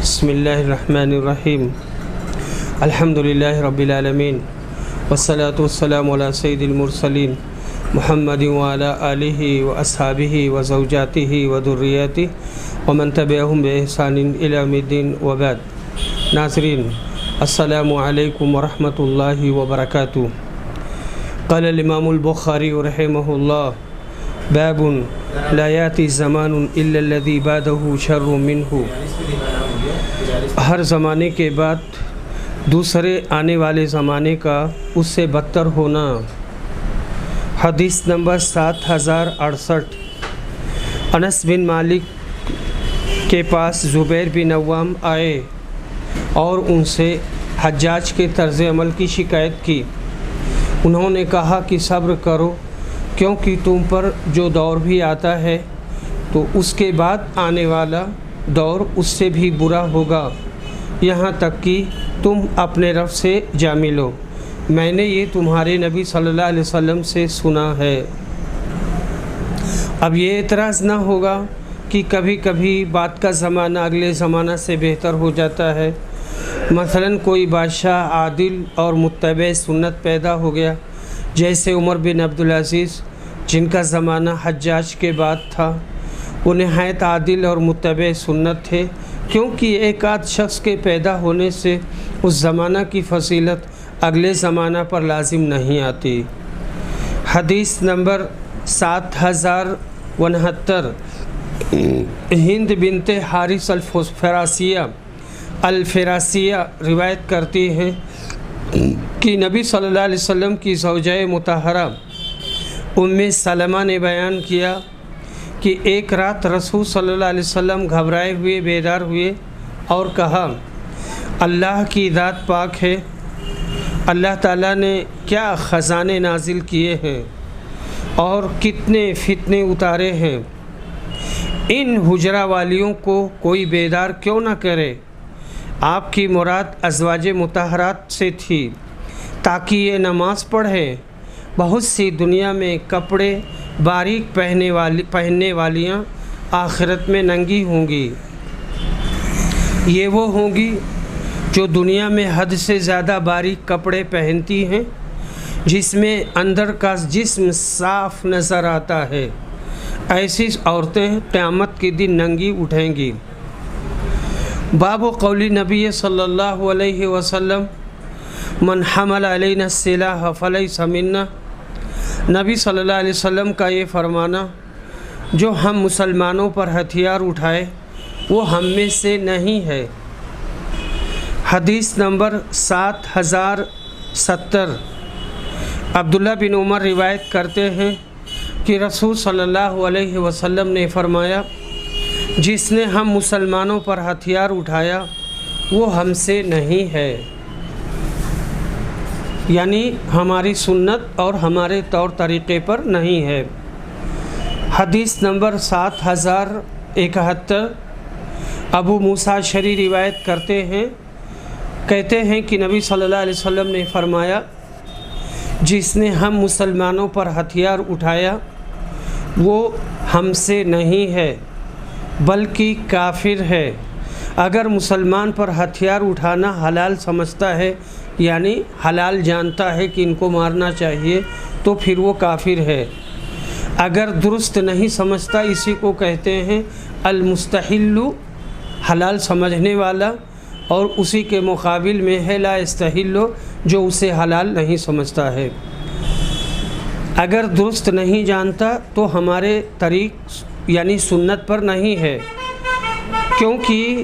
بسم اللہ الرحمن الرحیم الحمدللہ رب العالمین والصلاة والسلام علی سید المرسلین محمد وعلی آلہ واصحابہ وزوجاتہ وذریاتہ ومن تبعہم بإحسان الی یوم الدین وبعد۔ ناظرین السلام علیکم ورحمۃ اللہ وبرکاتہ۔ قال الامام البخاری رحمہ اللہ باب لا یاتی زمان الا الذی بعدہ شر منہ۔ ہر زمانے کے بعد دوسرے آنے والے زمانے کا اس سے بدتر ہونا۔ حدیث نمبر 7068۔ انس بن مالک کے پاس زبیر بن عوام آئے اور ان سے حجاج کے طرز عمل کی شکایت کی۔ انہوں نے کہا کہ صبر کرو، کیونکہ تم پر جو دور بھی آتا ہے تو اس کے بعد آنے والا دور اس سے بھی برا ہوگا، یہاں تک کہ تم اپنے رب سے جا ملو۔ میں نے یہ تمہارے نبی صلی اللہ علیہ وسلم سے سنا ہے۔ اب یہ اعتراض نہ ہوگا کہ کبھی کبھی بات کا زمانہ اگلے زمانہ سے بہتر ہو جاتا ہے۔ مثلا کوئی بادشاہ عادل اور متبع سنت پیدا ہو گیا، جیسے عمر بن عبدالعزیز جن کا زمانہ حجاج کے بعد تھا۔ وہ نہایت عادل اور متبع سنت تھے، کیونکہ ایک آدھ شخص کے پیدا ہونے سے اس زمانہ کی فضیلت اگلے زمانہ پر لازم نہیں آتی۔ حدیث نمبر 7069۔ ہند بنت حارث الفراسیہ روایت کرتی ہیں کہ نبی صلی اللہ علیہ وسلم کی زوجہ مطہرہ ام سلمہ نے بیان کیا کہ ایک رات رسول صلی اللہ علیہ وسلم گھبرائے ہوئے بیدار ہوئے اور کہا، اللہ کی ذات پاک ہے، اللہ تعالیٰ نے کیا خزانے نازل کیے ہیں اور کتنے فتنے اتارے ہیں، ان حجرہ والیوں کو کوئی بیدار کیوں نہ کرے۔ آپ کی مراد ازواج مطہرات سے تھی تاکہ یہ نماز پڑھیں۔ بہت سی دنیا میں کپڑے باریک پہننے والیاں آخرت میں ننگی ہوں گی۔ یہ وہ ہوں گی جو دنیا میں حد سے زیادہ باریک کپڑے پہنتی ہیں، جس میں اندر کا جسم صاف نظر آتا ہے۔ ایسی عورتیں قیامت کے دن ننگی اٹھیں گی۔ باب قول نبی صلی اللہ علیہ وسلم من حمل علینا السلاح فلیس منا۔ نبی صلی اللہ علیہ وسلم کا یہ فرمانا، جو ہم مسلمانوں پر ہتھیار اٹھائے وہ ہم میں سے نہیں ہے۔ حدیث نمبر 7070۔ عبداللہ بن عمر روایت کرتے ہیں کہ رسول صلی اللہ علیہ وسلم نے فرمایا، جس نے ہم مسلمانوں پر ہتھیار اٹھایا وہ ہم سے نہیں ہے، یعنی ہماری سنت اور ہمارے طور طریقے پر نہیں ہے۔ حدیث نمبر 7071۔ ابو موسیٰ شری روایت کرتے ہیں، کہتے ہیں کہ نبی صلی اللہ علیہ وسلم نے فرمایا، جس نے ہم مسلمانوں پر ہتھیار اٹھایا وہ ہم سے نہیں ہے بلکہ کافر ہے۔ اگر مسلمان پر ہتھیار اٹھانا حلال سمجھتا ہے، یعنی حلال جانتا ہے کہ ان کو مارنا چاہیے، تو پھر وہ کافر ہے۔ اگر درست نہیں سمجھتا، اسی کو کہتے ہیں المستحل، حلال سمجھنے والا، اور اسی کے مقابل میں ہے لا یستحل، جو اسے حلال نہیں سمجھتا ہے۔ اگر درست نہیں جانتا تو ہمارے طریق یعنی سنت پر نہیں ہے، کیونکہ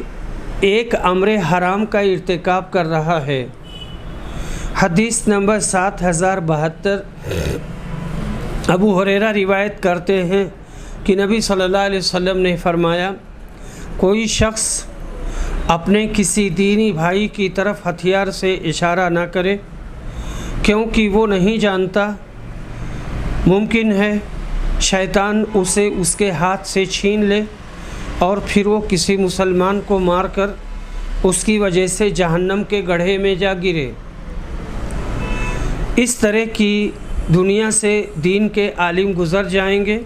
ایک امر حرام کا ارتکاب کر رہا ہے۔ حدیث نمبر 7072۔ ابو ہریرہ روایت کرتے ہیں کہ نبی صلی اللہ علیہ وسلم نے فرمایا، کوئی شخص اپنے کسی دینی بھائی کی طرف ہتھیار سے اشارہ نہ کرے، کیونکہ وہ نہیں جانتا، ممکن ہے شیطان اسے اس کے ہاتھ سے چھین لے اور پھر وہ کسی مسلمان کو مار کر اس کی وجہ سے جہنم کے گڑھے میں جا گرے۔ اس طرح کی دنیا سے دین کے عالم گزر جائیں گے،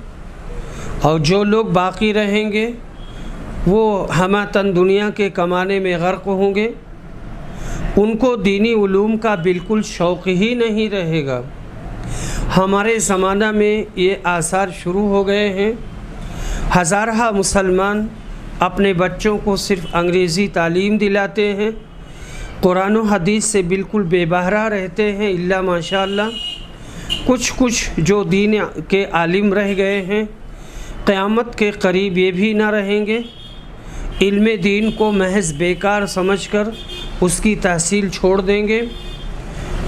اور جو لوگ باقی رہیں گے وہ ہماتن دنیا کے کمانے میں غرق ہوں گے، ان کو دینی علوم کا بالکل شوق ہی نہیں رہے گا۔ ہمارے زمانہ میں یہ آثار شروع ہو گئے ہیں۔ ہزارہ مسلمان اپنے بچوں کو صرف انگریزی تعلیم دلاتے ہیں، قرآن و حدیث سے بالکل بے بہرہ رہتے ہیں الا ماشاء اللہ۔ کچھ جو دین کے عالم رہ گئے ہیں، قیامت کے قریب یہ بھی نہ رہیں گے، علم دین کو محض بیکار سمجھ کر اس کی تحصیل چھوڑ دیں گے،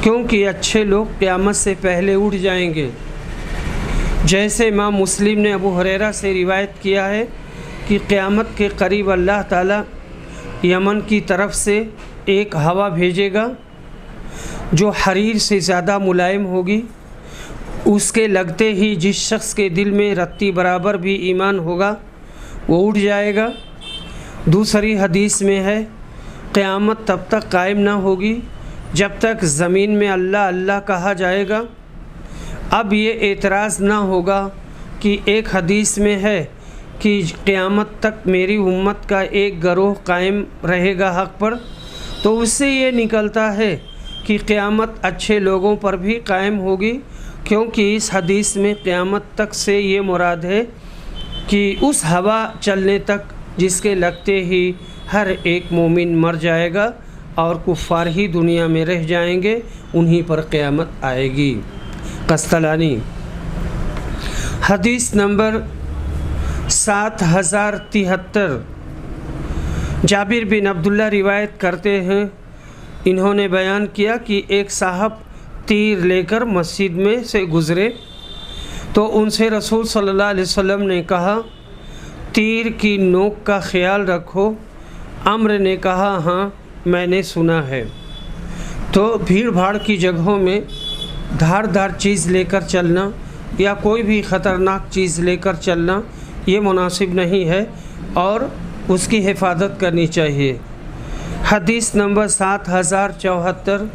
کیونکہ اچھے لوگ قیامت سے پہلے اٹھ جائیں گے۔ جیسے امام مسلم نے ابو ہریرہ سے روایت کیا ہے کہ قیامت کے قریب اللہ تعالیٰ یمن کی طرف سے ایک ہوا بھیجے گا جو حریر سے زیادہ ملائم ہوگی، اس کے لگتے ہی جس شخص کے دل میں رتی برابر بھی ایمان ہوگا وہ اٹھ جائے گا۔ دوسری حدیث میں ہے قیامت تب تک قائم نہ ہوگی جب تک زمین میں اللہ اللہ کہا جائے گا۔ اب یہ اعتراض نہ ہوگا کہ ایک حدیث میں ہے کہ قیامت تک میری امت کا ایک گروہ قائم رہے گا حق پر، تو اس سے یہ نکلتا ہے کہ قیامت اچھے لوگوں پر بھی قائم ہوگی، کیونکہ اس حدیث میں قیامت تک سے یہ مراد ہے کہ اس ہوا چلنے تک جس کے لگتے ہی ہر ایک مومن مر جائے گا اور کفار ہی دنیا میں رہ جائیں گے، انہی پر قیامت آئے گی۔ قسطلانی۔ حدیث نمبر 7073 جابر بن عبداللہ روایت کرتے ہیں، انہوں نے بیان کیا کہ ایک صاحب تیر لے کر مسجد میں سے گزرے تو ان سے رسول صلی اللہ علیہ وسلم نے کہا تیر کی نوک کا خیال رکھو۔ عمرو نے کہا ہاں میں نے سنا ہے۔ تو بھیڑ بھاڑ کی جگہوں میں دھاردار چیز لے کر چلنا یا کوئی بھی خطرناک چیز لے کر چلنا یہ مناسب نہیں ہے اور اس کی حفاظت کرنی چاہیے۔ حدیث نمبر 7074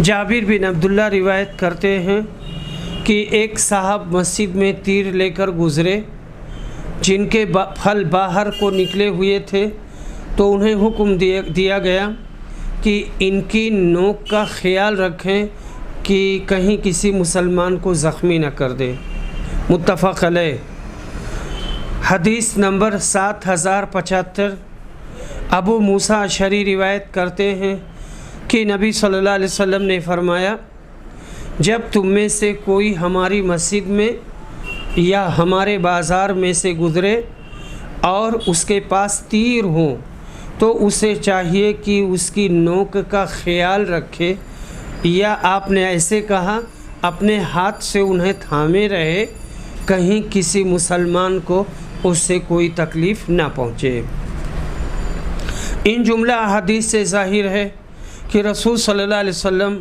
جابر بن عبداللہ روایت کرتے ہیں کہ ایک صاحب مسجد میں تیر لے کر گزرے جن کے پھل باہر کو نکلے ہوئے تھے، تو انہیں حکم دیا گیا کہ ان کی نوک کا خیال رکھیں کہ کہیں کسی مسلمان کو زخمی نہ کر دے۔ متفق علیہ۔ حدیث نمبر 7075 ابو موسیٰ اشعری روایت کرتے ہیں کہ نبی صلی اللہ علیہ وسلم نے فرمایا جب تم میں سے کوئی ہماری مسجد میں یا ہمارے بازار میں سے گزرے اور اس کے پاس تیر ہوں تو اسے چاہیے کہ اس کی نوک کا خیال رکھے، یا آپ نے ایسے کہا اپنے ہاتھ سے انہیں تھامے رہے، کہیں کسی مسلمان کو اس سے کوئی تکلیف نہ پہنچے۔ ان جملہ احادیث سے ظاہر ہے کہ رسول صلی اللہ علیہ وسلم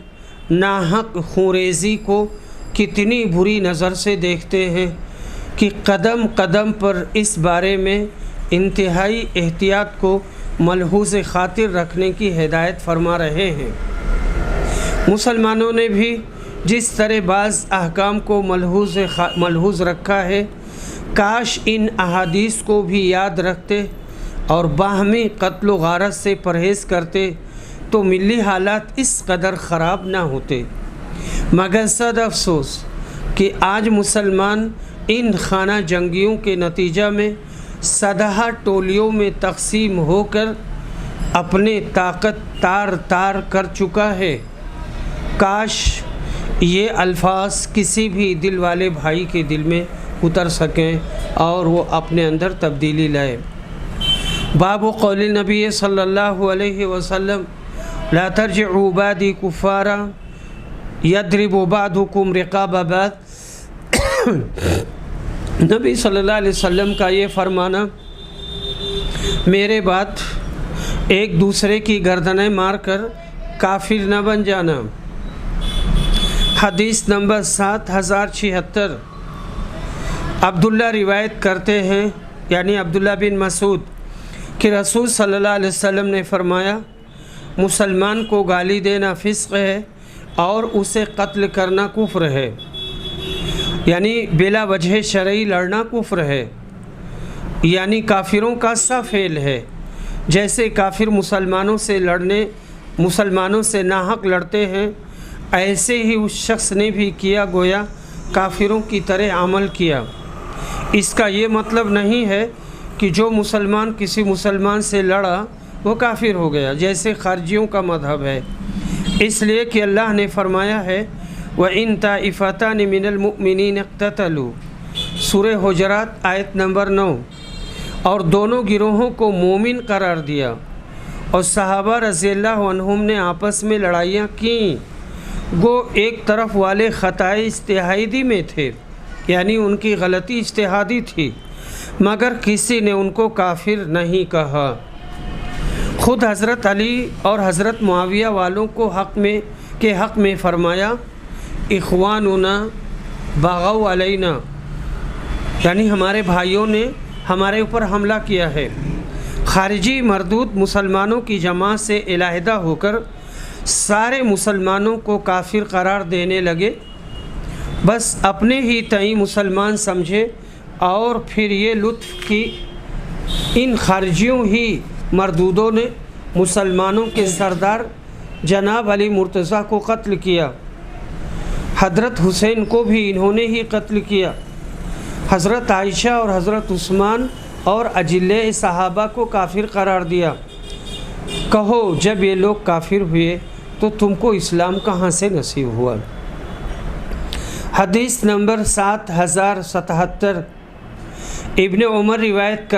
ناحق خونریزی کو کتنی بری نظر سے دیکھتے ہیں کہ قدم قدم پر اس بارے میں انتہائی احتیاط کو ملحوظ خاطر رکھنے کی ہدایت فرما رہے ہیں۔ مسلمانوں نے بھی جس طرح بعض احکام کو ملحوظ رکھا ہے، کاش ان احادیث کو بھی یاد رکھتے اور باہمی قتل و غارت سے پرہیز کرتے تو ملی حالات اس قدر خراب نہ ہوتے۔ مگر صد افسوس کہ آج مسلمان ان خانہ جنگیوں کے نتیجہ میں سدھا ٹولیوں میں تقسیم ہو کر اپنے طاقت تار تار کر چکا ہے۔ کاش یہ الفاظ کسی بھی دل والے بھائی کے دل میں اتر سکیں اور وہ اپنے اندر تبدیلی لائے۔ باب قول نبی صلی اللہ علیہ وسلم لا ترجعوا بعدی کفارا یضرب بعضکم رقاب بعض۔ نبی صلی اللہ علیہ وسلم کا یہ فرمانا میرے بعد ایک دوسرے کی گردنیں مار کر کافر نہ بن جانا۔ حدیث نمبر 7076 عبداللہ روایت کرتے ہیں، یعنی عبداللہ بن مسعود، کہ رسول صلی اللہ علیہ وسلم نے فرمایا مسلمان کو گالی دینا فسق ہے اور اسے قتل کرنا کفر ہے، یعنی بلا وجہ شرعی لڑنا کفر ہے۔ یعنی کافروں کا سا فعل ہے۔ جیسے کافر مسلمانوں سے ناحق لڑتے ہیں، ایسے ہی اس شخص نے بھی کیا، گویا کافروں کی طرح عمل کیا۔ اس کا یہ مطلب نہیں ہے کہ جو مسلمان کسی مسلمان سے لڑا وہ کافر ہو گیا، جیسے خارجیوں کا مذہب ہے، اس لیے کہ اللہ نے فرمایا ہے وَإِن طَائِفَتَانِ مِنَ الْمُؤْمِنِينَ اقْتَتَلُوا، سورہ حجرات آیت نمبر 9۔ اور دونوں گروہوں کو مومن قرار دیا، اور صحابہ رضی اللہ عنہم نے آپس میں لڑائیاں کیں، گو ایک طرف والے خطائے اجتہادی میں تھے، یعنی ان کی غلطی اجتہادی تھی، مگر کسی نے ان کو کافر نہیں کہا۔ خود حضرت علی اور حضرت معاویہ والوں کو حق میں فرمایا اخواننا بغوا علینا، یعنی ہمارے بھائیوں نے ہمارے اوپر حملہ کیا ہے۔ خارجی مردود مسلمانوں کی جماعت سے علیحدہ ہو کر سارے مسلمانوں کو کافر قرار دینے لگے، بس اپنے ہی تئیں مسلمان سمجھے، اور پھر یہ لطف کی ان خارجیوں ہی مردودوں نے مسلمانوں کے سردار جناب علی مرتضیٰ کو قتل کیا، حضرت حسین کو بھی انہوں نے ہی قتل کیا، حضرت عائشہ اور حضرت عثمان اور اجلے صحابہ کو کافر قرار دیا۔ کہو جب یہ لوگ کافر ہوئے تو تم کو اسلام کہاں سے نصیب ہوا؟ حدیث نمبر 7077۔ ابن عمر روایت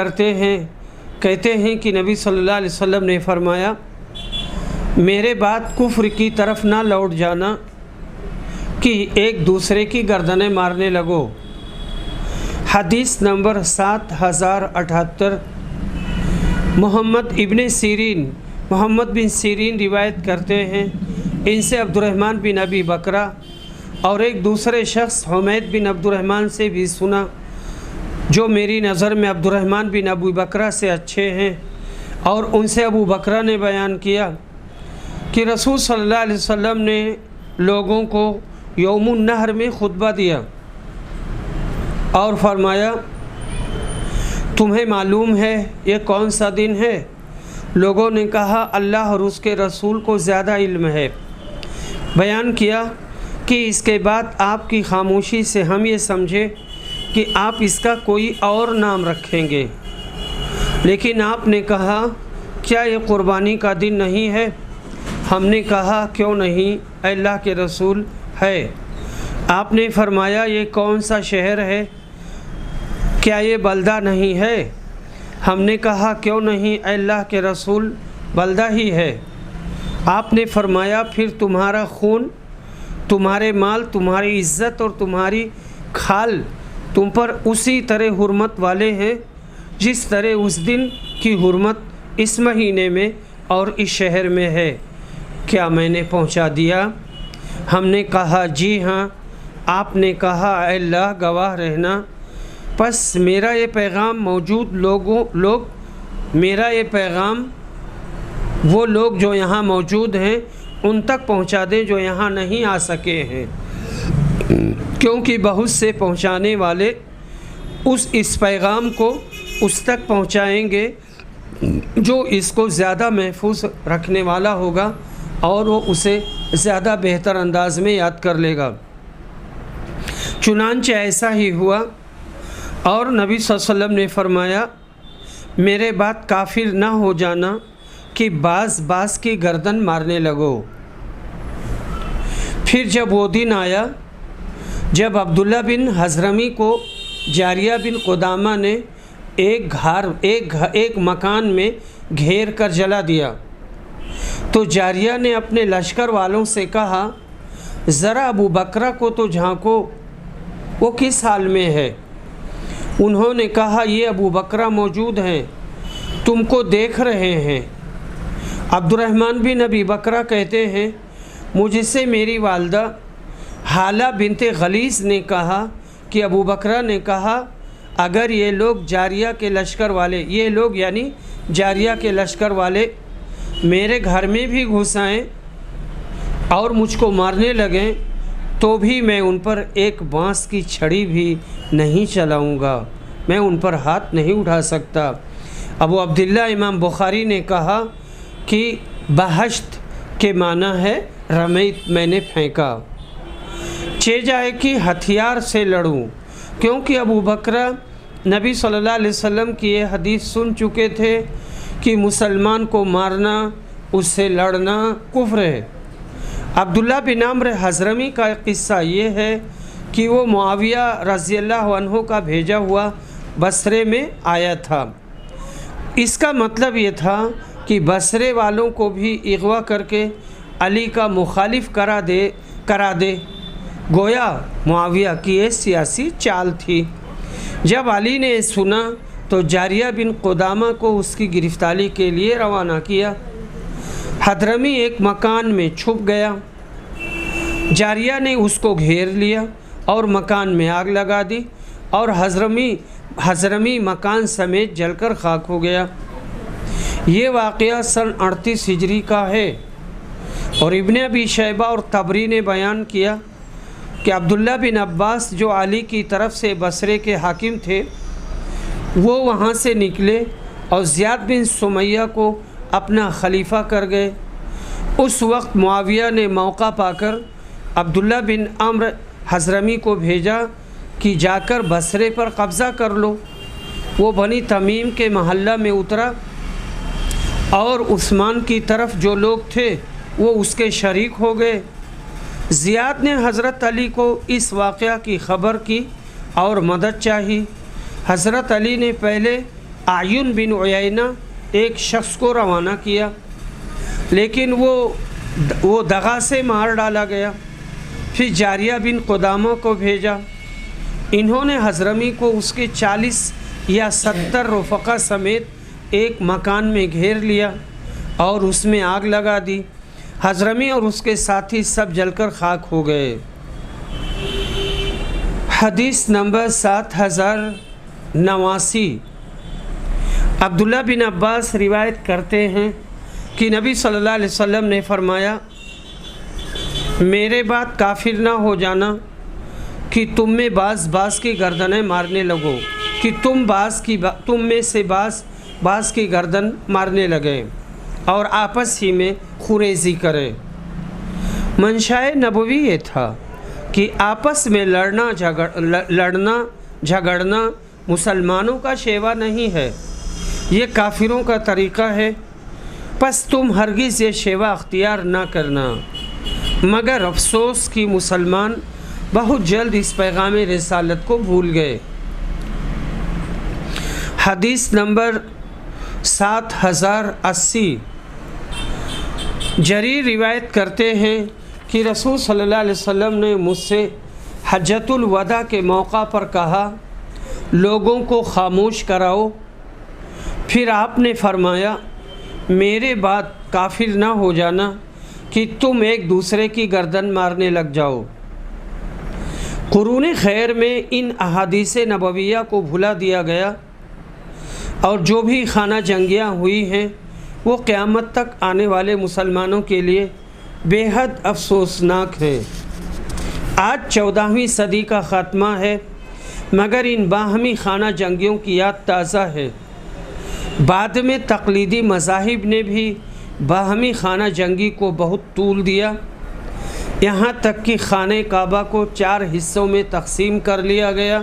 کہتے ہیں کہ نبی صلی اللہ علیہ وسلم نے فرمایا میرے بعد کفر کی طرف نہ لوٹ جانا کہ ایک دوسرے کی گردنیں مارنے لگو۔ حدیث نمبر 7078۔ محمد بن سیرین روایت کرتے ہیں، ان سے عبد الرحمن بن ابی بکرہ اور ایک دوسرے شخص حمید بن عبد الرحمن سے بھی سنا، جو میری نظر میں عبد الرحمن بن ابو بکرہ سے اچھے ہیں، اور ان سے ابو بکرہ نے بیان کیا کہ رسول صلی اللہ علیہ وسلم نے لوگوں کو یوم النحر میں خطبہ دیا اور فرمایا تمہیں معلوم ہے یہ کون سا دن ہے؟ لوگوں نے کہا اللہ اور اس کے رسول کو زیادہ علم ہے۔ بیان کیا کہ اس کے بعد آپ کی خاموشی سے ہم یہ سمجھے کہ آپ اس کا کوئی اور نام رکھیں گے، لیکن آپ نے کہا کیا یہ قربانی کا دن نہیں ہے؟ ہم نے کہا کیوں نہیں اے اللہ کے رسول، ہے۔ آپ نے فرمایا یہ کون سا شہر ہے؟ کیا یہ بلدہ نہیں ہے؟ ہم نے کہا کیوں نہیں اے اللہ کے رسول، بلدہ ہی ہے۔ آپ نے فرمایا پھر تمہارا خون، تمہارے مال، تمہاری عزت اور تمہاری کھال تم پر اسی طرح حرمت والے ہیں جس طرح اس دن کی حرمت اس مہینے میں اور اس شہر میں ہے۔ کیا میں نے پہنچا دیا؟ ہم نے کہا جی ہاں۔ آپ نے کہا اے اللہ گواہ رہنا، پس میرا یہ پیغام میرا یہ پیغام وہ لوگ جو یہاں موجود ہیں ان تک پہنچا دیں جو یہاں نہیں آ سکے ہیں، کیونکہ بہت سے پہنچانے والے اس پیغام کو اس تک پہنچائیں گے جو اس کو زیادہ محفوظ رکھنے والا ہوگا اور وہ اسے زیادہ بہتر انداز میں یاد کر لے گا۔ چنانچہ ایسا ہی ہوا، اور نبی صلی اللہ علیہ وسلم نے فرمایا میرے بعد کافر نہ ہو جانا کہ باز کی گردن مارنے لگو۔ پھر جب وہ دن آیا جب عبداللہ بن حضرمی کو جاریہ بن قدامہ نے ایک مکان میں گھیر کر جلا دیا، تو جاریہ نے اپنے لشکر والوں سے کہا ذرا ابو بکرہ کو تو جھانکو، وہ کس حال میں ہے؟ انہوں نے کہا یہ ابو بکرہ موجود ہیں، تم کو دیکھ رہے ہیں۔ عبد الرحمن بن ابی بکرہ کہتے ہیں مجھ سے میری والدہ حالہ بنت غلیظ نے کہا کہ ابو بکرہ نے کہا اگر یہ لوگ جاریہ کے لشکر والے، یہ لوگ یعنی جاریہ کے لشکر والے میرے گھر میں بھی گھس آئیں اور مجھ کو مارنے لگیں تو بھی میں ان پر ایک بانس کی چھڑی بھی نہیں چلاؤں گا۔ میں ان پر ہاتھ نہیں اٹھا سکتا۔ ابو عبداللہ امام بخاری نے کہا کہ بہشت کے معنی ہے رمیت، میں نے پھینکا۔ جائے کہ ہتھیار سے لڑوں، کیونکہ ابو بکر نبی صلی اللہ علیہ وسلم کی یہ حدیث سن چکے تھے کہ مسلمان کو مارنا، اس سے لڑنا کفر ہے۔ عبداللہ بن عمرو حضرمی کا قصہ یہ ہے کہ وہ معاویہ رضی اللہ عنہ کا بھیجا ہوا بصرے میں آیا تھا۔ اس کا مطلب یہ تھا کہ بصرے والوں کو بھی اغوا کر کے علی کا مخالف کرا دے، گویا معاویہ کی یہ سیاسی چال تھی۔ جب علی نے سنا تو جاریہ بن قدامہ کو اس کی گرفتاری کے لیے روانہ کیا۔ حضرمی ایک مکان میں چھپ گیا، جاریہ نے اس کو گھیر لیا اور مکان میں آگ لگا دی اور حضرمی مکان سمیت جل کر خاک ہو گیا۔ یہ واقعہ سن 38 ہجری کا ہے، اور ابن ابی شیبہ اور طبری نے بیان کیا کہ عبداللہ بن عباس جو علی کی طرف سے بصرے کے حاکم تھے، وہ وہاں سے نکلے اور زیاد بن سمیہ کو اپنا خلیفہ کر گئے۔ اس وقت معاویہ نے موقع پا کر عبداللہ بن عمرو حضرمی کو بھیجا کہ جا کر بصرے پر قبضہ کر لو۔ وہ بنی تمیم کے محلہ میں اترا اور عثمان کی طرف جو لوگ تھے وہ اس کے شریک ہو گئے۔ زیاد نے حضرت علی کو اس واقعہ کی خبر کی اور مدد چاہی۔ حضرت علی نے پہلے اعین بن عیینہ ایک شخص کو روانہ کیا، لیکن وہ دغا سے مار ڈالا گیا۔ پھر جاریہ بن قدامہ کو بھیجا، انہوں نے حضرمی کو اس کے 40 یا 70 رفقا سمیت ایک مکان میں گھیر لیا اور اس میں آگ لگا دی۔ حضرمی اور اس کے ساتھی سب جل کر خاک ہو گئے۔ حدیث نمبر 7089۔ عبداللہ بن عباس روایت کرتے ہیں کہ نبی صلی اللہ علیہ وسلم نے فرمایا، میرے بعد کافر نہ ہو جانا کہ تم میں بعض کی گردنیں مارنے لگو، کہ تم میں سے بعض کی گردن مارنے لگے اور آپس ہی میں خوریزی کرے۔ منشاء نبوی یہ تھا کہ آپس میں لڑنا جھگڑنا مسلمانوں کا شیوا نہیں ہے، یہ کافروں کا طریقہ ہے۔ پس تم ہرگز یہ شیوا اختیار نہ کرنا، مگر افسوس کہ مسلمان بہت جلد اس پیغام رسالت کو بھول گئے۔ حدیث نمبر 7080۔ جریر روایت کرتے ہیں کہ رسول صلی اللہ علیہ وسلم نے مجھ سے حجۃ الوداع کے موقع پر کہا، لوگوں کو خاموش کراؤ۔ پھر آپ نے فرمایا، میرے بعد کافر نہ ہو جانا کہ تم ایک دوسرے کی گردن مارنے لگ جاؤ۔ قرون خیر میں ان احادیث نبویہ کو بھلا دیا گیا، اور جو بھی خانہ جنگیاں ہوئی ہیں وہ قیامت تک آنے والے مسلمانوں کے لیے بے حد افسوسناک ہیں۔ آج 14ویں صدی کا خاتمہ ہے، مگر ان باہمی خانہ جنگیوں کی یاد تازہ ہے۔ بعد میں تقلیدی مذاہب نے بھی باہمی خانہ جنگی کو بہت طول دیا، یہاں تک کہ خانہ کعبہ کو 4 حصوں میں تقسیم کر لیا گیا،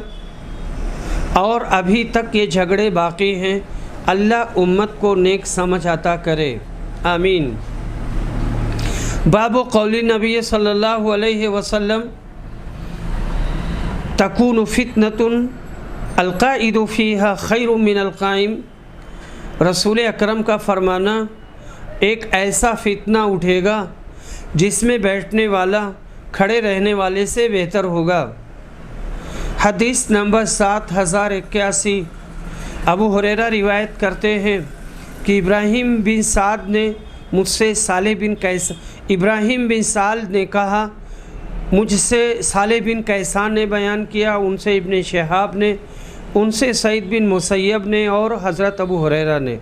اور ابھی تک یہ جھگڑے باقی ہیں۔ اللہ امت کو نیک سمجھ عطا کرے، آمین۔ باب قول نبی صلی اللہ علیہ وسلم، تکون فتنۃ القائد فیہا خیر من القائم۔ رسول اکرم کا فرمانا، ایک ایسا فتنہ اٹھے گا جس میں بیٹھنے والا کھڑے رہنے والے سے بہتر ہوگا۔ حدیث نمبر 7081۔ ابو ہریرہ روایت کرتے ہیں کہ ابراہیم بن سعد نے مجھ سے ابراہیم بن سعد نے کہا، مجھ سے صالح بن کیسان نے بیان کیا، ان سے ابن شہاب نے، ان سے سعید بن مسیب نے اور حضرت ابو ہریرہ نے،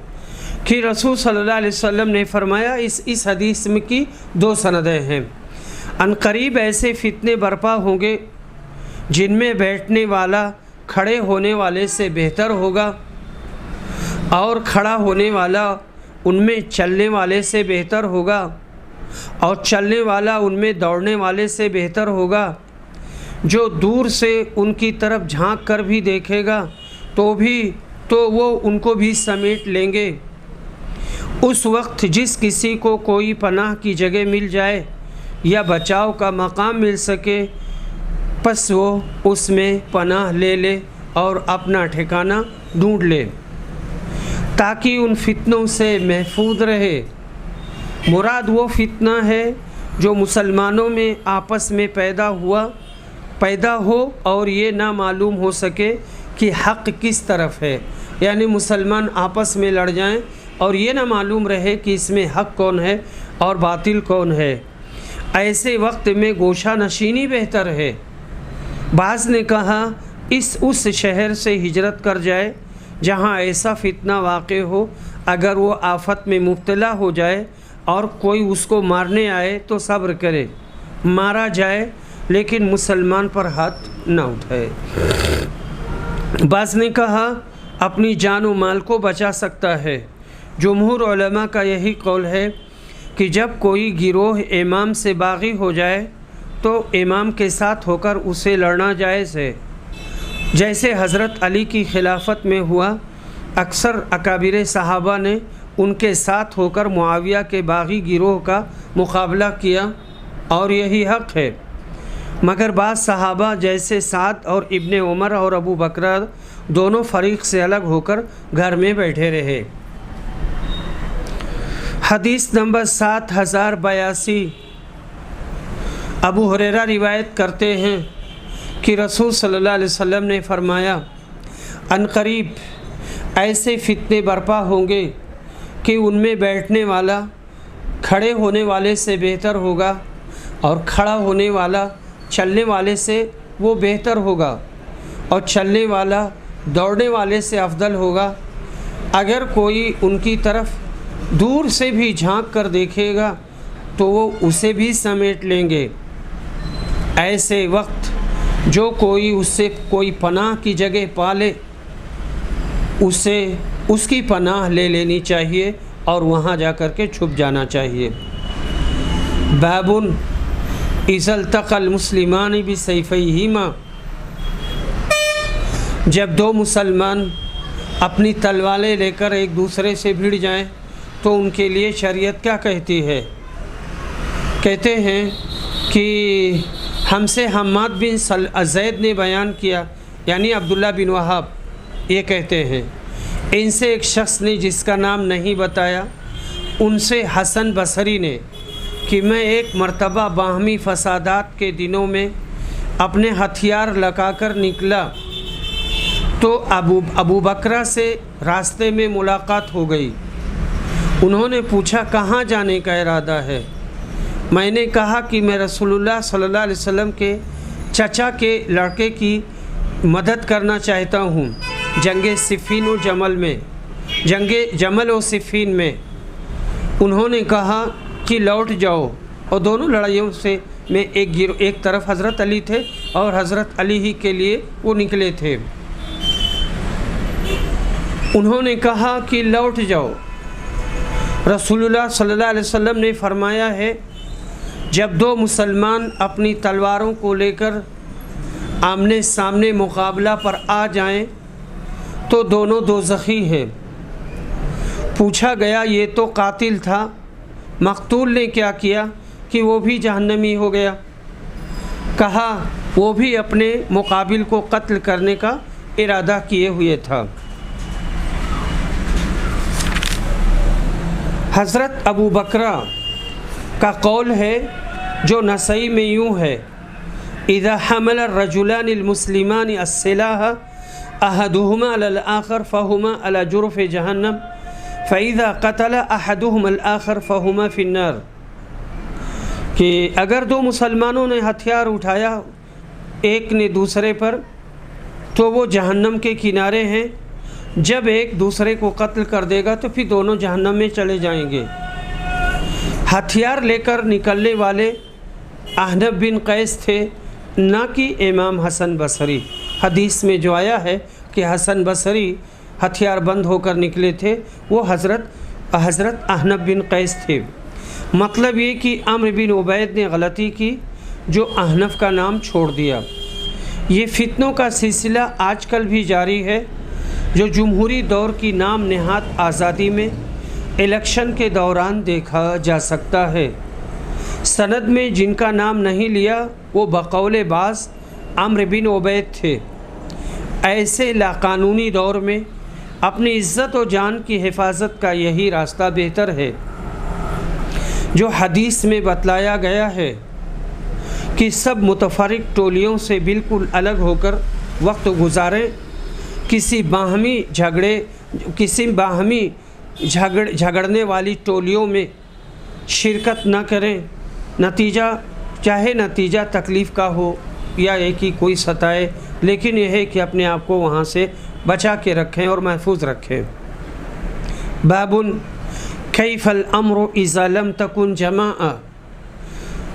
کہ رسول صلی اللہ علیہ وسلم نے فرمایا، اس حدیث میں کی 2 سندیں ہیں۔ عنقریب ایسے فتنے برپا ہوں گے جن میں بیٹھنے والا کھڑے ہونے والے سے بہتر ہوگا، اور کھڑا ہونے والا ان میں چلنے والے سے بہتر ہوگا، اور چلنے والا ان میں دوڑنے والے سے بہتر ہوگا۔ جو دور سے ان کی طرف جھانک کر بھی دیکھے گا تو وہ ان کو بھی سمیٹ لیں گے۔ اس وقت جس کسی کو کوئی پناہ کی جگہ مل جائے یا بچاؤ کا مقام مل سکے، پس وہ اس میں پناہ لے لے اور اپنا ٹھکانہ ڈھونڈ لے تاکہ ان فتنوں سے محفوظ رہے۔ مراد وہ فتنہ ہے جو مسلمانوں میں آپس میں پیدا ہو اور یہ نہ معلوم ہو سکے کہ حق کس طرف ہے، یعنی مسلمان آپس میں لڑ جائیں اور یہ نہ معلوم رہے کہ اس میں حق کون ہے اور باطل کون ہے۔ ایسے وقت میں گوشہ نشینی بہتر ہے۔ بعض نے کہا اس شہر سے ہجرت کر جائے جہاں ایسا فتنہ واقع ہو، اگر وہ آفت میں مبتلا ہو جائے اور کوئی اس کو مارنے آئے تو صبر کرے، مارا جائے لیکن مسلمان پر ہاتھ نہ اٹھائے۔ بعض نے کہا اپنی جان و مال کو بچا سکتا ہے۔ جمہور علماء کا یہی قول ہے کہ جب کوئی گروہ امام سے باغی ہو جائے تو امام کے ساتھ ہو کر اسے لڑنا جائز ہے، جیسے حضرت علی کی خلافت میں ہوا۔ اکثر اکابر صحابہ نے ان کے ساتھ ہو کر معاویہ کے باغی گروہ کا مقابلہ کیا اور یہی حق ہے، مگر بعض صحابہ جیسے سعد اور ابن عمر اور ابو بکر دونوں فریق سے الگ ہو کر گھر میں بیٹھے رہے۔ حدیث نمبر 7082 ابو ہریرہ روایت کرتے ہیں کہ رسول صلی اللہ علیہ وسلم نے فرمایا، عنقریب ایسے فتنے برپا ہوں گے کہ ان میں بیٹھنے والا کھڑے ہونے والے سے بہتر ہوگا، اور کھڑا ہونے والا چلنے والے سے وہ بہتر ہوگا، اور چلنے والا دوڑنے والے سے افضل ہوگا۔ اگر کوئی ان کی طرف دور سے بھی جھانک کر دیکھے گا تو وہ اسے بھی سمیٹ لیں گے۔ ایسے وقت جو کوئی اس سے کوئی پناہ کی جگہ پالے اسے اس کی پناہ لے لینی چاہیے اور وہاں جا کر کے چھپ جانا چاہیے۔ بابٌ اذا التقى المسلمان بسیفیہما، جب دو مسلمان اپنی تلواریں لے کر ایک دوسرے سے بھڑ جائیں تو ان کے لیے شریعت کیا کہتی ہے؟ کہتے ہیں کہ ہم سے حماد بن زید نے بیان کیا، یعنی عبداللہ بن وہاب یہ کہتے ہیں، ان سے ایک شخص نے جس کا نام نہیں بتایا، ان سے حسن بصری نے، کہ میں ایک مرتبہ باہمی فسادات کے دنوں میں اپنے ہتھیار لگا کر نکلا تو ابو بکرہ سے راستے میں ملاقات ہو گئی۔ انہوں نے پوچھا کہاں جانے کا ارادہ ہے؟ میں نے کہا کہ میں رسول اللہ صلی اللہ علیہ وسلم کے چچا کے لڑکے کی مدد کرنا چاہتا ہوں جنگ صفین و جمل میں، جنگ جمل و صفین میں۔ انہوں نے کہا کہ لوٹ جاؤ، اور دونوں لڑائیوں سے میں ایک طرف حضرت علی تھے اور حضرت علی ہی کے لیے وہ نکلے تھے۔ انہوں نے کہا کہ لوٹ جاؤ۔ رسول اللہ صلی اللہ علیہ وسلم نے فرمایا ہے، جب دو مسلمان اپنی تلواروں کو لے کر آمنے سامنے مقابلہ پر آ جائیں تو دونوں دوزخی ہیں۔ پوچھا گیا یہ تو قاتل تھا، مقتول نے کیا کیا کہ وہ بھی جہنمی ہو گیا؟ کہا وہ بھی اپنے مقابل کو قتل کرنے کا ارادہ کیے ہوئے تھا۔ حضرت ابو بکرہ کا قول ہے جو نسائی میں یوں ہے، اذا حمل الرجلان المسلمان السلاح احدهما على الاخر فهما على جرف جہنم فاذا قتل احدهما الاخر فهما في النار، کہ اگر دو مسلمانوں نے ہتھیار اٹھایا ایک نے دوسرے پر تو وہ جہنم کے کنارے ہیں، جب ایک دوسرے کو قتل کر دے گا تو پھر دونوں جہنم میں چلے جائیں گے۔ ہتھیار لے کر نکلنے والے احنف بن قیس تھے، نہ کہ امام حسن بصری حدیث میں جو آیا ہے کہ حسن بصری ہتھیار بند ہو کر نکلے تھے، وہ حضرت احنف بن قیس تھے۔ مطلب یہ کہ عمرو بن عبید نے غلطی کی جو احنف کا نام چھوڑ دیا۔ یہ فتنوں کا سلسلہ آج کل بھی جاری ہے جو جمہوری دور کی نام نہاد آزادی میں الیکشن کے دوران دیکھا جا سکتا ہے۔ سند میں جن کا نام نہیں لیا وہ بقول بعض عمرو بن عبید تھے۔ ایسے لاقانونی دور میں اپنی عزت و جان کی حفاظت کا یہی راستہ بہتر ہے جو حدیث میں بتلایا گیا ہے کہ سب متفرق ٹولیوں سے بالکل الگ ہو کر وقت گزاریں، کسی باہمی جھگڑنے والی ٹولیوں میں شرکت نہ کریں، نتیجہ تکلیف کا ہو یا ایک ہی کوئی ستائے، لیکن یہ ہے کہ اپنے آپ کو وہاں سے بچا کے رکھیں اور محفوظ رکھیں۔ بابٌ کیف الامر اذا لم تکن جماعہ،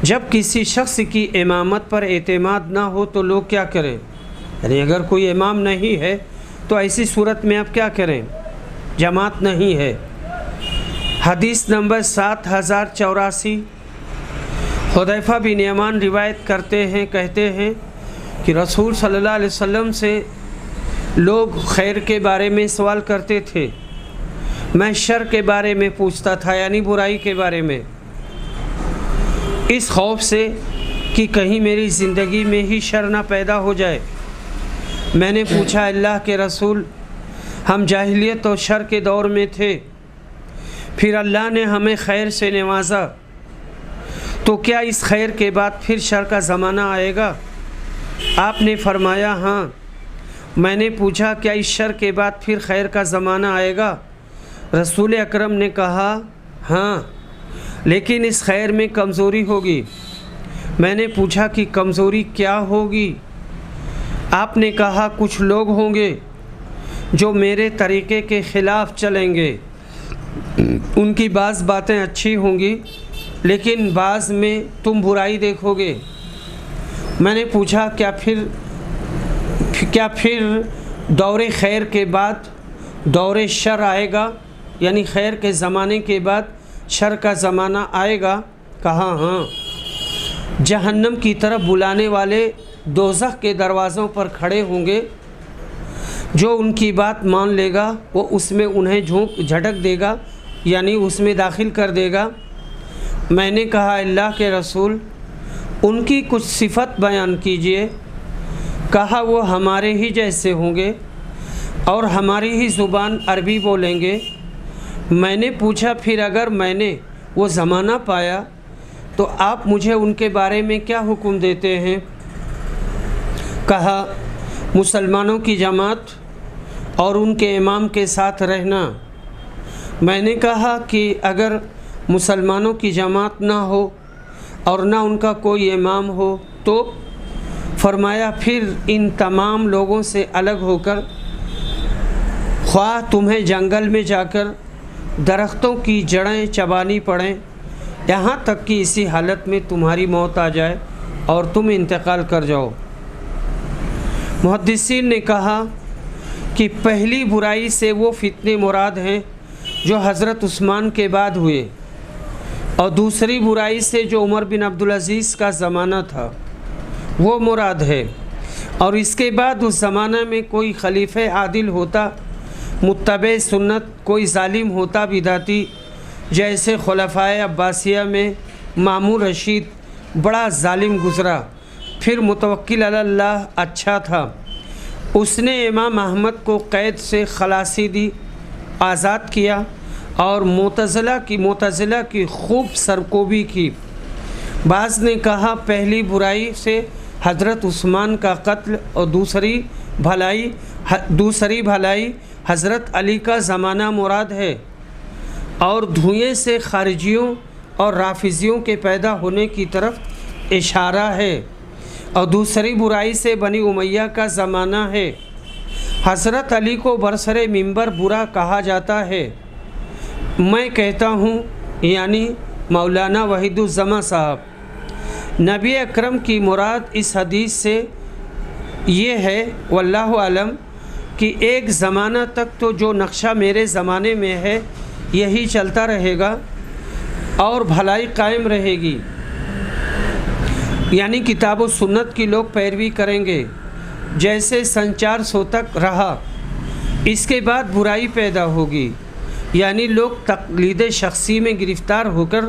جب کسی شخص کی امامت پر اعتماد نہ ہو تو لوگ کیا کریں؟ یعنی اگر کوئی امام نہیں ہے تو ایسی صورت میں آپ کیا کریں؟ جماعت نہیں ہے۔ حدیث نمبر 7084، حذیفہ بن یمان روایت کرتے ہیں، کہتے ہیں کہ رسول صلی اللہ علیہ وسلم سے لوگ خیر کے بارے میں سوال کرتے تھے، میں شر کے بارے میں پوچھتا تھا، یعنی برائی کے بارے میں، اس خوف سے کہ کہیں میری زندگی میں ہی شر نہ پیدا ہو جائے۔ میں نے پوچھا اللہ کے رسول، ہم جاہلیت اور شر کے دور میں تھے، پھر اللہ نے ہمیں خیر سے نوازا، تو کیا اس خیر کے بعد پھر شر کا زمانہ آئے گا؟ آپ نے فرمایا ہاں۔ میں نے پوچھا کیا اس شر کے بعد پھر خیر کا زمانہ آئے گا؟ رسول اکرم نے کہا ہاں، لیکن اس خیر میں کمزوری ہوگی۔ میں نے پوچھا کہ کمزوری کیا ہوگی؟ آپ نے کہا کچھ لوگ ہوں گے جو میرے طریقے کے خلاف چلیں گے، ان کی بعض باتیں اچھی ہوں گی لیکن بعض میں تم برائی دیکھو گے۔ میں نے پوچھا کیا پھر دور خیر کے بعد دور شر آئے گا، یعنی خیر کے زمانے کے بعد شر کا زمانہ آئے گا؟ کہا ہاں۔ جہنم کی طرف بلانے والے دوزخ کے دروازوں پر کھڑے ہوں گے، جو ان کی بات مان لے گا وہ اس میں انہیں جھٹک دے گا، یعنی اس میں داخل کر دے گا۔ میں نے کہا اللہ کے رسول، ان کی کچھ صفت بیان کیجئے۔ کہا وہ ہمارے ہی جیسے ہوں گے اور ہماری ہی زبان عربی بولیں گے۔ میں نے پوچھا پھر اگر میں نے وہ زمانہ پایا تو آپ مجھے ان کے بارے میں کیا حکم دیتے ہیں؟ کہا مسلمانوں کی جماعت اور ان کے امام کے ساتھ رہنا۔ میں نے کہا کہ اگر مسلمانوں کی جماعت نہ ہو اور نہ ان کا کوئی امام ہو تو؟ فرمایا پھر ان تمام لوگوں سے الگ ہو کر خواہ تمہیں جنگل میں جا کر درختوں کی جڑیں چبانی پڑیں، یہاں تک کہ اسی حالت میں تمہاری موت آ جائے اور تم انتقال کر جاؤ۔ محدثین نے کہا کہ پہلی برائی سے وہ فتنے مراد ہیں جو حضرت عثمان کے بعد ہوئے، اور دوسری برائی سے جو عمر بن عبدالعزیز کا زمانہ تھا وہ مراد ہے، اور اس کے بعد اس زمانہ میں کوئی خلیفہ عادل ہوتا متبع سنت، کوئی ظالم ہوتا بدعتی، جیسے خلفائے عباسیہ میں مامون رشید بڑا ظالم گزرا، پھر متوکل علی اللہ اچھا تھا، اس نے امام احمد کو قید سے خلاصی دی، آزاد کیا، اور معتزلہ کی خوب سرکوبی کی۔ بعض نے کہا پہلی برائی سے حضرت عثمان کا قتل اور دوسری بھلائی حضرت علی کا زمانہ مراد ہے، اور دھوئیں سے خارجیوں اور رافضیوں کے پیدا ہونے کی طرف اشارہ ہے، اور دوسری برائی سے بنی امیہ کا زمانہ ہے۔ حضرت علی کو برسر منبر برا کہا جاتا ہے۔ میں کہتا ہوں، یعنی مولانا وحید الزماں صاحب، نبی اکرم کی مراد اس حدیث سے یہ ہے واللہ عالم کہ ایک زمانہ تک تو جو نقشہ میرے زمانے میں ہے یہی چلتا رہے گا اور بھلائی قائم رہے گی، یعنی کتاب و سنت کی لوگ پیروی کریں گے جیسے سن 400 تک رہا۔ اس کے بعد برائی پیدا ہوگی، یعنی لوگ تقلید شخصی میں گرفتار ہو کر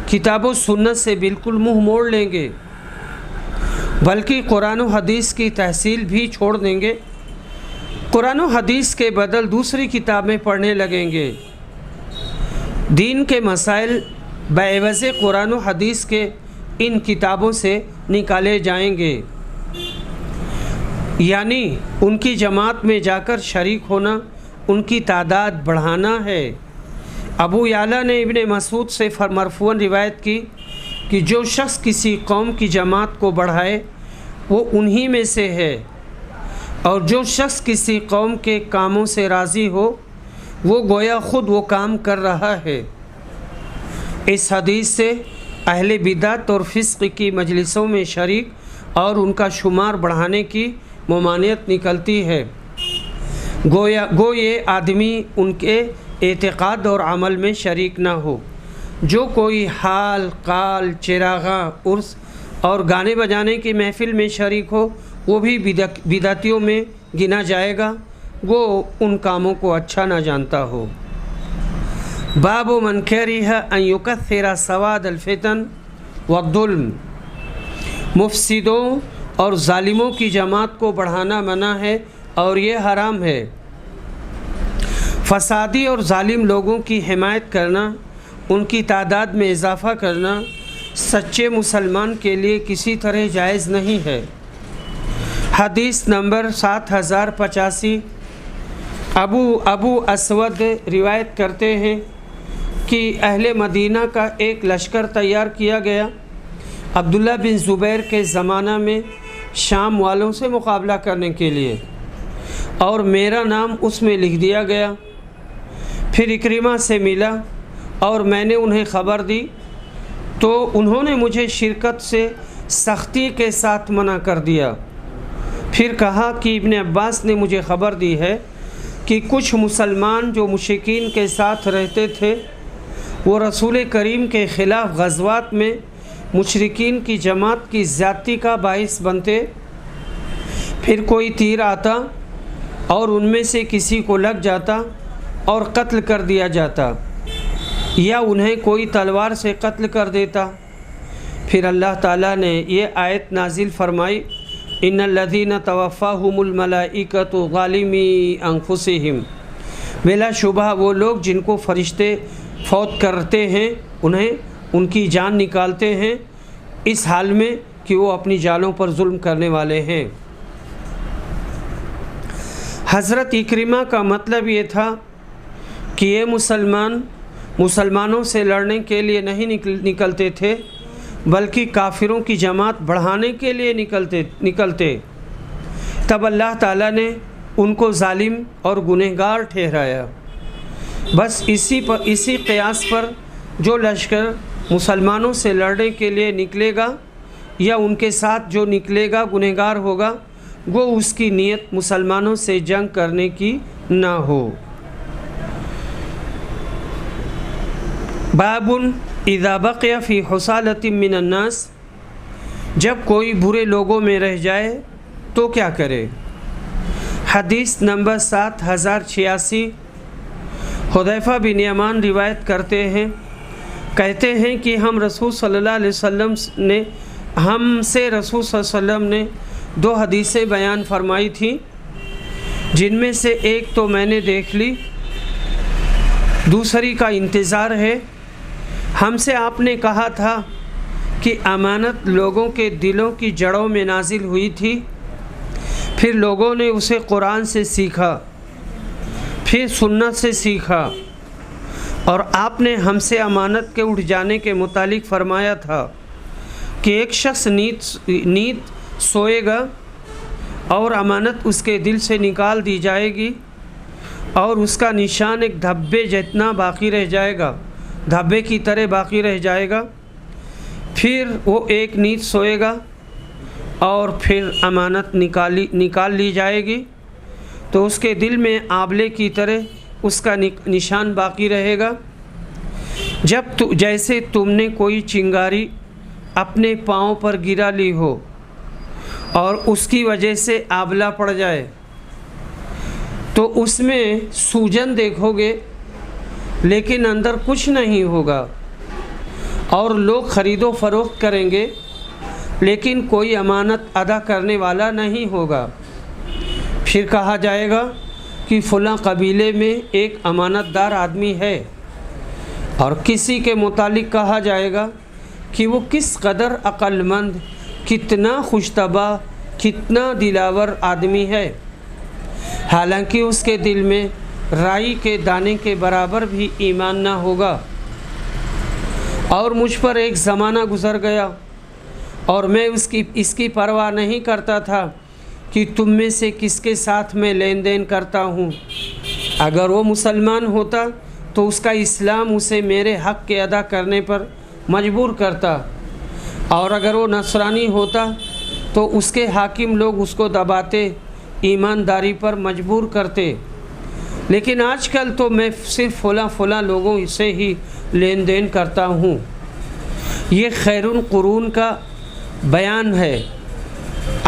کتاب و سنت سے بالکل منہ موڑ لیں گے، بلکہ قرآن و حدیث کی تحصیل بھی چھوڑ دیں گے، قرآن و حدیث کے بدل دوسری کتابیں پڑھنے لگیں گے، دین کے مسائل بعوض قرآن و حدیث کے ان کتابوں سے نکالے جائیں گے، یعنی ان کی جماعت میں جا کر شریک ہونا، ان کی تعداد بڑھانا ہے۔ ابو یعلا نے ابن مسعود سے مرفوعاً روایت کی کہ جو شخص کسی قوم کی جماعت کو بڑھائے وہ انہی میں سے ہے، اور جو شخص کسی قوم کے کاموں سے راضی ہو وہ گویا خود وہ کام کر رہا ہے۔ اس حدیث سے اہل بدعت اور فسق کی مجلسوں میں شریک اور ان کا شمار بڑھانے کی ممانعت نکلتی ہے، گو یہ آدمی ان کے اعتقاد اور عمل میں شریک نہ ہو۔ جو کوئی حال قال چراغاں عرس اور گانے بجانے کی محفل میں شریک ہو وہ بھی بدعتیوں میں گنا جائے گا، وہ ان کاموں کو اچھا نہ جانتا ہو۔ باب من کرہ ان یکثر سواد الفتن والظلم، مفسدوں اور ظالموں کی جماعت کو بڑھانا منع ہے اور یہ حرام ہے۔ فسادی اور ظالم لوگوں کی حمایت کرنا، ان کی تعداد میں اضافہ کرنا سچے مسلمان کے لیے کسی طرح جائز نہیں ہے۔ حدیث نمبر 7085 ابو اسود روایت کرتے ہیں کہ اہل مدینہ کا ایک لشکر تیار کیا گیا عبداللہ بن زبیر کے زمانہ میں شام والوں سے مقابلہ کرنے کے لیے، اور میرا نام اس میں لکھ دیا گیا۔ پھر اکرمہ سے ملا اور میں نے انہیں خبر دی تو انہوں نے مجھے شرکت سے سختی کے ساتھ منع کر دیا۔ پھر کہا کہ ابن عباس نے مجھے خبر دی ہے کہ کچھ مسلمان جو مشرکین کے ساتھ رہتے تھے وہ رسول کریم کے خلاف غزوات میں مشرکین کی جماعت کی زیادتی کا باعث بنتے، پھر کوئی تیر آتا اور ان میں سے کسی کو لگ جاتا اور قتل کر دیا جاتا، یا انہیں کوئی تلوار سے قتل کر دیتا۔ پھر اللہ تعالیٰ نے یہ آیت نازل فرمائی، ان الذین توفاہم الملائکۃ ظالمی انفسہم، بلا شبہ وہ لوگ جن کو فرشتے فوت کرتے ہیں انہیں ان کی جان نکالتے ہیں اس حال میں کہ وہ اپنی جانوں پر ظلم کرنے والے ہیں۔ حضرت اکرمہ کا مطلب یہ تھا کہ یہ مسلمانوں سے لڑنے کے لیے نہیں نکلتے تھے بلکہ کافروں کی جماعت بڑھانے کے لیے نکلتے۔ تب اللہ تعالیٰ نے ان کو ظالم اور گنہگار ٹھہرایا۔ بس اسی قیاس پر جو لشکر مسلمانوں سے لڑنے کے لیے نکلے گا یا ان کے ساتھ جو نکلے گا گنہگار ہوگا، وہ اس کی نیت مسلمانوں سے جنگ کرنے کی نہ ہو۔ باب اذا بقی فی حصالۃ من الناس، جب کوئی برے لوگوں میں رہ جائے تو کیا کرے؟ حدیث نمبر 7086 حذیفہ بن یمان روایت کرتے ہیں، کہتے ہیں کہ ہم رسول صلی اللہ علیہ وسلم نے رسول صلی اللہ علیہ وسلم نے 2 حدیثیں بیان فرمائی تھیں، جن میں سے ایک تو میں نے دیکھ لی، دوسری کا انتظار ہے۔ ہم سے آپ نے کہا تھا کہ امانت لوگوں کے دلوں کی جڑوں میں نازل ہوئی تھی، پھر لوگوں نے اسے قرآن سے سیکھا، پھر سنت سے سیکھا، اور آپ نے ہم سے امانت کے اٹھ جانے کے متعلق فرمایا تھا کہ ایک شخص نیند سوئے گا اور امانت اس کے دل سے نکال دی جائے گی اور اس کا نشان ایک دھبے جتنا باقی رہ جائے گا، دھبے کی طرح باقی رہ جائے گا۔ پھر وہ ایک نیند سوئے گا اور پھر امانت نکال لی جائے گی تو اس کے دل میں آبلے کی طرح اس کا نشان باقی رہے گا۔ جیسے تم نے کوئی چنگاری اپنے پاؤں پر گرا لی ہو اور اس کی وجہ سے آبلہ پڑ جائے تو اس میں سوجن دیکھو گے لیکن اندر کچھ نہیں ہوگا، اور لوگ خرید و فروخت کریں گے لیکن کوئی امانت ادا کرنے والا نہیں ہوگا۔ پھر کہا جائے گا کہ فلاں قبیلے میں ایک امانت دار آدمی ہے، اور کسی کے متعلق کہا جائے گا کہ وہ کس قدر عقل مند، کتنا خوش طبع، کتنا دلاور آدمی ہے، حالانکہ اس کے دل میں رائی کے دانے کے برابر بھی ایمان نہ ہوگا۔ اور مجھ پر ایک زمانہ گزر گیا اور میں اس کی پرواہ نہیں کرتا تھا کہ تم میں سے کس کے ساتھ میں لین دین کرتا ہوں۔ اگر وہ مسلمان ہوتا تو اس کا اسلام اسے میرے حق کے ادا کرنے پر مجبور کرتا، اور اگر وہ نصرانی ہوتا تو اس کے حاکم لوگ اس کو دباتے، ایمانداری پر مجبور کرتے۔ لیکن آج کل تو میں صرف فلاں لوگوں سے ہی لین دین کرتا ہوں۔ یہ خیر القرون کا بیان ہے۔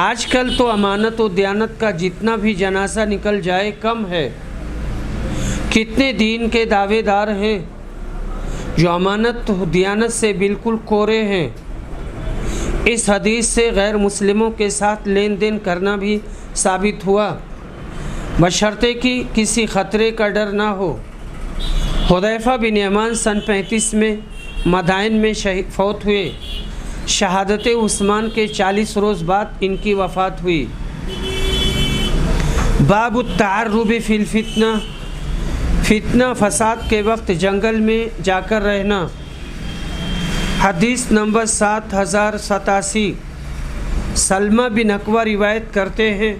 آج کل تو امانت و دیانت کا جتنا بھی جنازہ نکل جائے کم ہے۔ کتنے دین کے دعوے دار ہیں جو امانت و دیانت سے بالکل کورے ہیں۔ اس حدیث سے غیر مسلموں کے ساتھ لین دین کرنا بھی ثابت ہوا، بشرطے کہ کسی خطرے کا ڈر نہ ہو۔ حذیفہ بن یمان سن 35 میں مدائن میں فوت ہوئے۔ شہادت عثمان کے 40 روز بعد ان کی وفات ہوئی۔ باب التعرب فی الفتنہ، فتنہ فساد کے وقت جنگل میں جا کر رہنا۔ حدیث نمبر 7087۔ سلمہ بن اکوع روایت کرتے ہیں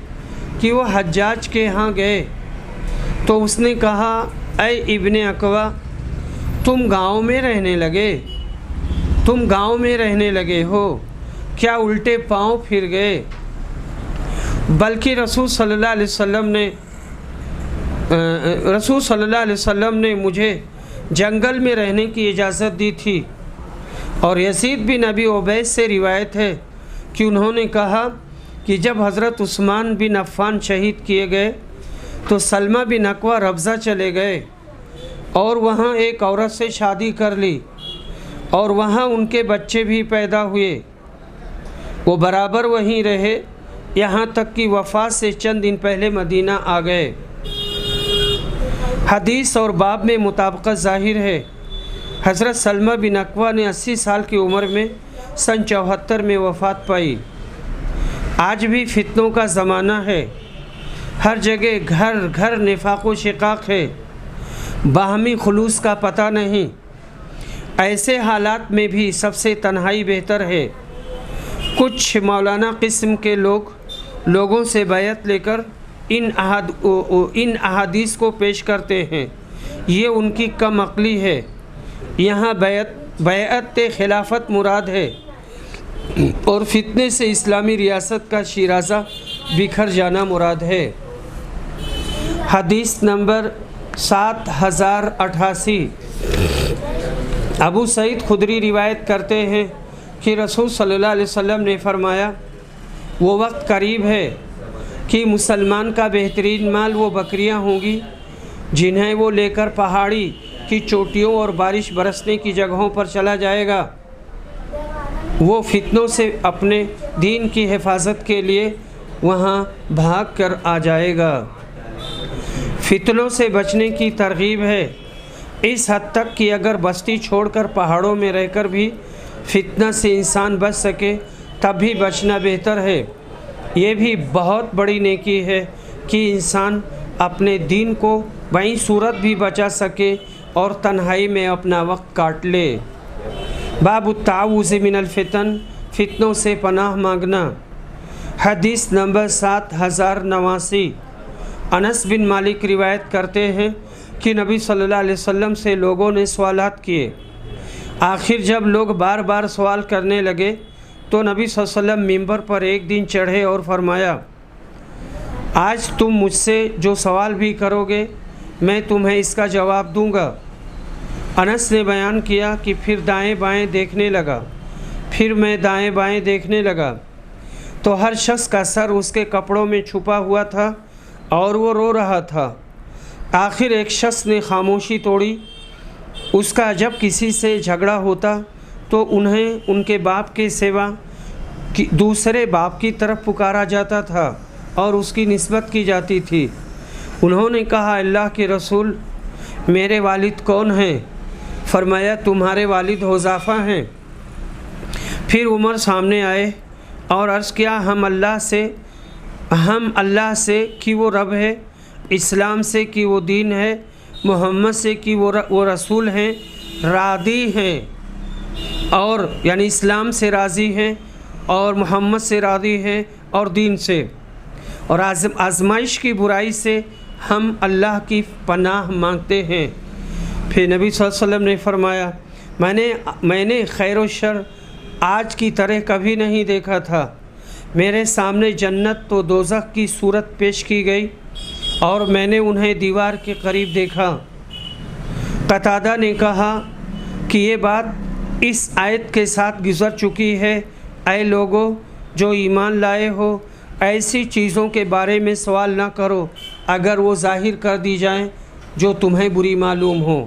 کہ وہ حجاج کے ہاں گئے تو اس نے کہا، اے ابن اکوع، تم گاؤں میں رہنے لگے ہو، کیا الٹے پاؤں پھر گئے؟ بلکہ رسول صلی اللہ علیہ وسلم نے مجھے جنگل میں رہنے کی اجازت دی تھی۔ اور یزید بن ابی عبید سے روایت ہے کہ انہوں نے کہا کہ جب حضرت عثمان بن عفان شہید کیے گئے تو سلمہ بن اکوع ربضہ چلے گئے اور وہاں ایک عورت سے شادی کر لی، اور وہاں ان کے بچے بھی پیدا ہوئے۔ وہ برابر وہیں رہے یہاں تک کہ وفات سے چند دن پہلے مدینہ آ گئے۔ حدیث اور باب میں مطابقت ظاہر ہے۔ حضرت سلمہ بن اکوع نے 80 سال کی عمر میں سن 74 میں وفات پائی۔ آج بھی فتنوں کا زمانہ ہے، ہر جگہ گھر گھر نفاق و شقاق ہے، باہمی خلوص کا پتہ نہیں۔ ایسے حالات میں بھی سب سے تنہائی بہتر ہے۔ کچھ مولانا قسم کے لوگوں سے بیعت لے کر ان احادیث کو پیش کرتے ہیں، یہ ان کی کم عقلی ہے۔ یہاں بیعت خلافت مراد ہے اور فتنے سے اسلامی ریاست کا شیرازہ بکھر جانا مراد ہے۔ حدیث نمبر 7088۔ ابو سعید خدری روایت کرتے ہیں کہ رسول صلی اللہ علیہ وسلم نے فرمایا، وہ وقت قریب ہے کہ مسلمان کا بہترین مال وہ بکریاں ہوں گی جنہیں وہ لے کر پہاڑی کی چوٹیوں اور بارش برسنے کی جگہوں پر چلا جائے گا۔ وہ فتنوں سے اپنے دین کی حفاظت کے لیے وہاں بھاگ کر آ جائے گا۔ فتنوں سے بچنے کی ترغیب ہے، اس حد تک کہ اگر بستی چھوڑ کر پہاڑوں میں رہ کر بھی فتنہ سے انسان بچ سکے تب بھی بچنا بہتر ہے۔ یہ بھی بہت بڑی نیکی ہے کہ انسان اپنے دین کو بائیں صورت بھی بچا سکے اور تنہائی میں اپنا وقت کاٹ لے۔ باب التعوذ من الفتن، فتنوں سے پناہ مانگنا۔ حدیث نمبر 7089۔ انس بن مالک روایت کرتے ہیں کہ نبی صلی اللہ علیہ وسلم سے لوگوں نے سوالات کیے۔ آخر جب لوگ بار بار سوال کرنے لگے تو نبی صلی اللہ علیہ وسلم ممبر پر ایک دن چڑھے اور فرمایا آج تم مجھ سے جو سوال بھی کرو گے میں تمہیں اس کا جواب دوں گا۔ انس نے بیان کیا کہ پھر دائیں بائیں دیکھنے لگا، پھر میں دائیں بائیں دیکھنے لگا تو ہر شخص کا سر اس کے کپڑوں میں چھپا ہوا تھا اور وہ رو رہا تھا۔ آخر ایک شخص نے خاموشی توڑی۔ اس کا جب کسی سے جھگڑا ہوتا تو انہیں ان کے باپ کے سوا دوسرے باپ کی طرف پکارا جاتا تھا اور اس کی نسبت کی جاتی تھی۔ انہوں نے کہا اللہ کے رسول میرے والد کون ہیں؟ فرمایا تمہارے والد حذیفہ ہیں۔ پھر عمر سامنے آئے اور عرض کیا ہم اللہ سے کہ وہ رب ہے، اسلام سے کہ وہ دین ہے، محمد سے کہ وہ رسول ہیں، راضی ہیں، اور یعنی اسلام سے راضی ہیں اور محمد سے راضی ہیں اور دین سے، اور آزمائش کی برائی سے ہم اللہ کی پناہ مانگتے ہیں۔ پھر نبی صلی اللہ علیہ وسلم نے فرمایا میں نے خیر و شر آج کی طرح کبھی نہیں دیکھا تھا۔ میرے سامنے جنت تو دوزخ کی صورت پیش کی گئی اور میں نے انہیں دیوار کے قریب دیکھا۔ قتادہ نے کہا کہ یہ بات اس آیت کے ساتھ گزر چکی ہے، اے لوگو جو ایمان لائے ہو ایسی چیزوں کے بارے میں سوال نہ کرو اگر وہ ظاہر کر دی جائیں جو تمہیں بری معلوم ہو۔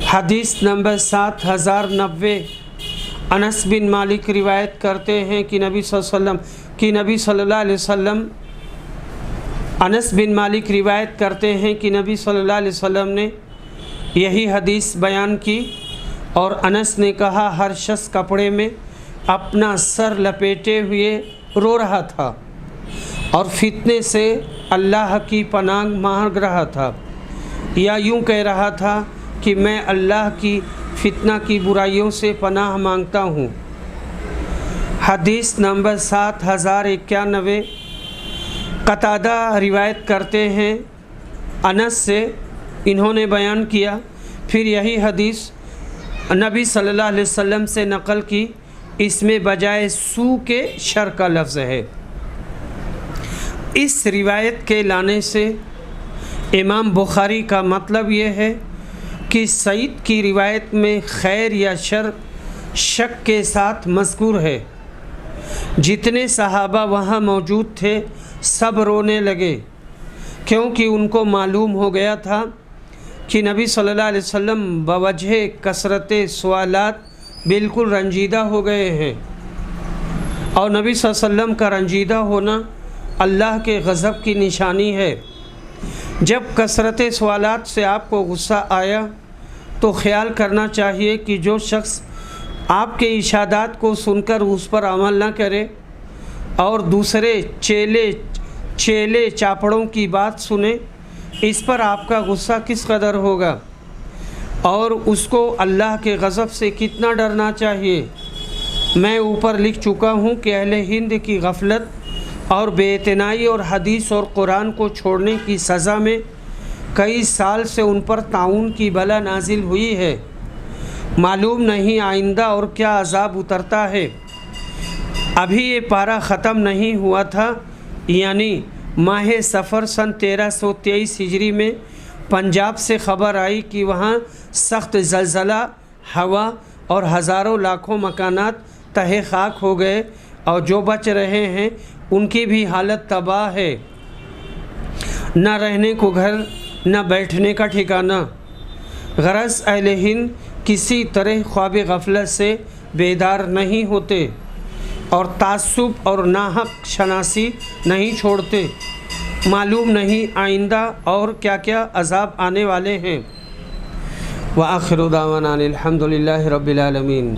حدیث نمبر 7090 انس بن مالک روایت کرتے ہیں کہ نبی صلی اللہ علیہ وسلم انس بن مالک روایت کرتے ہیں کہ نبی صلی اللہ علیہ وسلم نے یہی حدیث بیان کی اور انس نے کہا ہر شخص کپڑے میں اپنا سر لپیٹے ہوئے رو رہا تھا اور فتنے سے اللہ کی پناہ مانگ رہا تھا، یا یوں کہہ رہا تھا کہ میں اللہ کی فتنہ کی برائیوں سے پناہ مانگتا ہوں۔ حدیث نمبر 7091 قتادہ روایت کرتے ہیں انس سے، انہوں نے بیان کیا پھر یہی حدیث نبی صلی اللہ علیہ وسلم سے نقل کی، اس میں بجائے سو کے شر کا لفظ ہے۔ اس روایت کے لانے سے امام بخاری کا مطلب یہ ہے کہ سعید کی روایت میں خیر یا شر شک کے ساتھ مذکور ہے۔ جتنے صحابہ وہاں موجود تھے سب رونے لگے کیونکہ ان کو معلوم ہو گیا تھا کہ نبی صلی اللہ علیہ وسلم بوجہ کثرت سوالات بالکل رنجیدہ ہو گئے ہیں، اور نبی صلی اللہ علیہ وسلم کا رنجیدہ ہونا اللہ کے غضب کی نشانی ہے۔ جب کثرت سوالات سے آپ کو غصہ آیا تو خیال کرنا چاہیے کہ جو شخص آپ کے ارشادات کو سن کر اس پر عمل نہ کرے اور دوسرے چیلے چاپڑوں کی بات سنے، اس پر آپ کا غصہ کس قدر ہوگا اور اس کو اللہ کے غضب سے کتنا ڈرنا چاہیے۔ میں اوپر لکھ چکا ہوں کہ اہل ہند کی غفلت اور بے اعتنائی اور حدیث اور قرآن کو چھوڑنے کی سزا میں کئی سال سے ان پر طاعون کی بلا نازل ہوئی ہے۔ معلوم نہیں آئندہ اور کیا عذاب اترتا ہے۔ ابھی یہ پارہ ختم نہیں ہوا تھا، یعنی ماہ صفر سن 1323 ہجری میں پنجاب سے خبر آئی کہ وہاں سخت زلزلہ، ہوا اور ہزاروں لاکھوں مکانات تہہ خاک ہو گئے، اور جو بچ رہے ہیں ان کی بھی حالت تباہ ہے، نہ رہنے کو گھر نہ بیٹھنے کا ٹھکانہ۔ غرض اہل ہند کسی طرح خواب غفلت سے بیدار نہیں ہوتے اور تعصب اور ناحق شناسی نہیں چھوڑتے۔ معلوم نہیں آئندہ اور کیا کیا عذاب آنے والے ہیں۔ وآخر دعوانا الحمد للہ رب العالمین۔